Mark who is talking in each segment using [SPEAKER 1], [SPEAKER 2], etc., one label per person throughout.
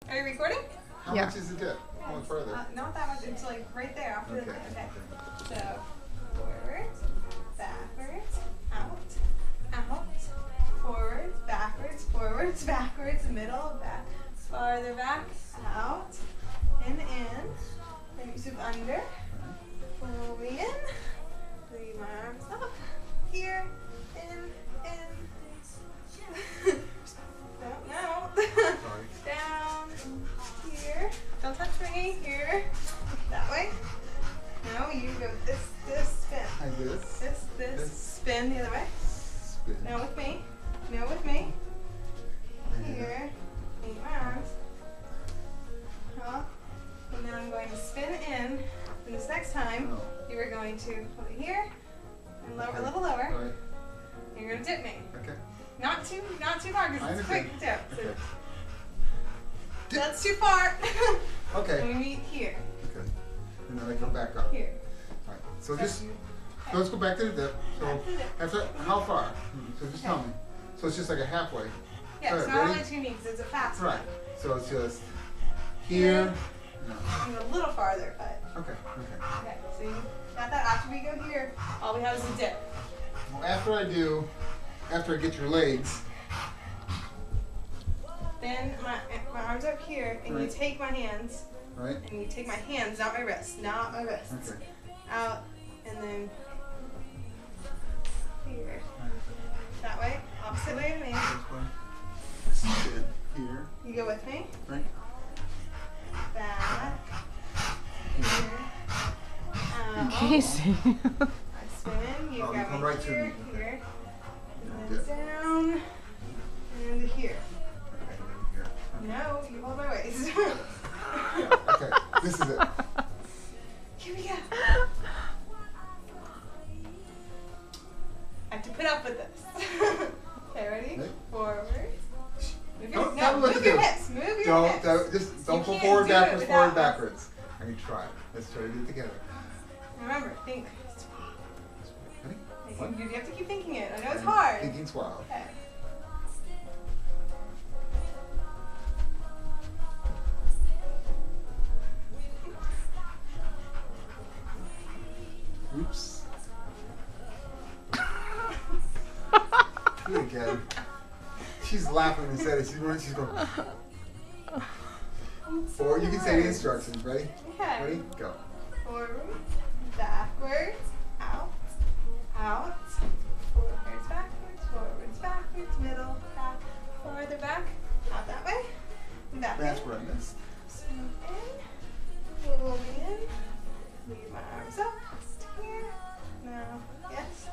[SPEAKER 1] Are you recording?
[SPEAKER 2] How much is the dip? How much further?
[SPEAKER 1] Not that much. It's like right there after the dip. Okay. So forwards, backwards, out, forwards, backwards, middle, back, farther back, out, and in. Then you scoop under, pull me in, leave my arms up, here, in. No. Down, here. Don't touch me, here. That way. No, you go this, spin.
[SPEAKER 2] Like this?
[SPEAKER 1] This, spin the other way.
[SPEAKER 2] Spin.
[SPEAKER 1] Now with me. Here. Meet my arms. Up. And then I'm going to spin in. And this next time, you are going to put it here and lower, a little lower.
[SPEAKER 2] Right.
[SPEAKER 1] And you're going to dip me.
[SPEAKER 2] Okay.
[SPEAKER 1] Not too hard because it's a quick dip. So
[SPEAKER 2] Okay.
[SPEAKER 1] that's too far.
[SPEAKER 2] Okay.
[SPEAKER 1] And we meet here.
[SPEAKER 2] Okay. And then I come back up.
[SPEAKER 1] Here.
[SPEAKER 2] All right. So just, so let's go back to the dip. So after, how far? So just tell me. So it's just like a halfway.
[SPEAKER 1] Yeah,
[SPEAKER 2] All
[SPEAKER 1] it's
[SPEAKER 2] right,
[SPEAKER 1] not
[SPEAKER 2] ready?
[SPEAKER 1] only 2 knees, it's a fast
[SPEAKER 2] Right.
[SPEAKER 1] one.
[SPEAKER 2] So it's just here. No.
[SPEAKER 1] And a little farther, but.
[SPEAKER 2] Okay.
[SPEAKER 1] Okay, so you got that. After we go here, all we have is a dip.
[SPEAKER 2] Well, after I get your legs.
[SPEAKER 1] Then my arms up here, and you
[SPEAKER 2] Right.
[SPEAKER 1] take my hands.
[SPEAKER 2] Right.
[SPEAKER 1] And you take my hands, not my wrists.
[SPEAKER 2] Okay.
[SPEAKER 1] Out, and then here. That way, opposite way to me.
[SPEAKER 2] Spin here.
[SPEAKER 1] You go with me.
[SPEAKER 2] Right.
[SPEAKER 1] Back. Here. Out.
[SPEAKER 3] Casey.
[SPEAKER 1] I spin. You
[SPEAKER 2] Oh, you
[SPEAKER 1] got
[SPEAKER 2] come
[SPEAKER 1] me
[SPEAKER 2] right to
[SPEAKER 1] here,
[SPEAKER 2] me.
[SPEAKER 1] here, and
[SPEAKER 2] Dip.
[SPEAKER 1] then down, and to here.
[SPEAKER 2] Okay. Here.
[SPEAKER 1] No, you hold my waist.
[SPEAKER 2] Okay. This is it.
[SPEAKER 1] Here we go. I have to put up with this. Okay, ready?
[SPEAKER 2] Right.
[SPEAKER 1] Forward. Move
[SPEAKER 2] Don't-
[SPEAKER 1] your,
[SPEAKER 2] tell me what
[SPEAKER 1] move
[SPEAKER 2] to
[SPEAKER 1] your
[SPEAKER 2] do.
[SPEAKER 1] hips. Move your
[SPEAKER 2] Don't,
[SPEAKER 1] hips.
[SPEAKER 2] just don't
[SPEAKER 1] You
[SPEAKER 2] go
[SPEAKER 1] can't
[SPEAKER 2] forward,
[SPEAKER 1] do it
[SPEAKER 2] backwards,
[SPEAKER 1] without
[SPEAKER 2] forward,
[SPEAKER 1] us.
[SPEAKER 2] backwards. I mean, try it. Let's try to do it together.
[SPEAKER 1] Remember, think.
[SPEAKER 2] Ready?
[SPEAKER 1] You have to keep thinking it. I know it's hard.
[SPEAKER 2] Thinking's wild.
[SPEAKER 1] Okay.
[SPEAKER 2] Oops. Do it again. She's laughing and said it. She's going. Or you can say the instructions. Ready?
[SPEAKER 1] Okay.
[SPEAKER 2] Ready? Go.
[SPEAKER 1] Forward, backwards, out, forwards, backwards, middle, back, farther back, out that way, back
[SPEAKER 2] That's
[SPEAKER 1] in,
[SPEAKER 2] where I missed.
[SPEAKER 1] scoop in, pull me in, leave my arms up, here, now, yes,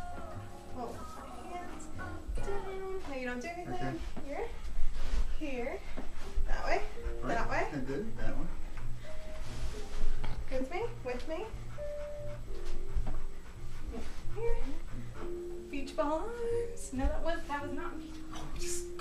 [SPEAKER 1] hold my hands, down, no you don't do anything,
[SPEAKER 2] Okay.
[SPEAKER 1] here, that way,
[SPEAKER 2] Right.
[SPEAKER 1] that way,
[SPEAKER 2] I did. That one.
[SPEAKER 1] with me, here, beach ball arms, no that was not beach ball.
[SPEAKER 2] Oh, just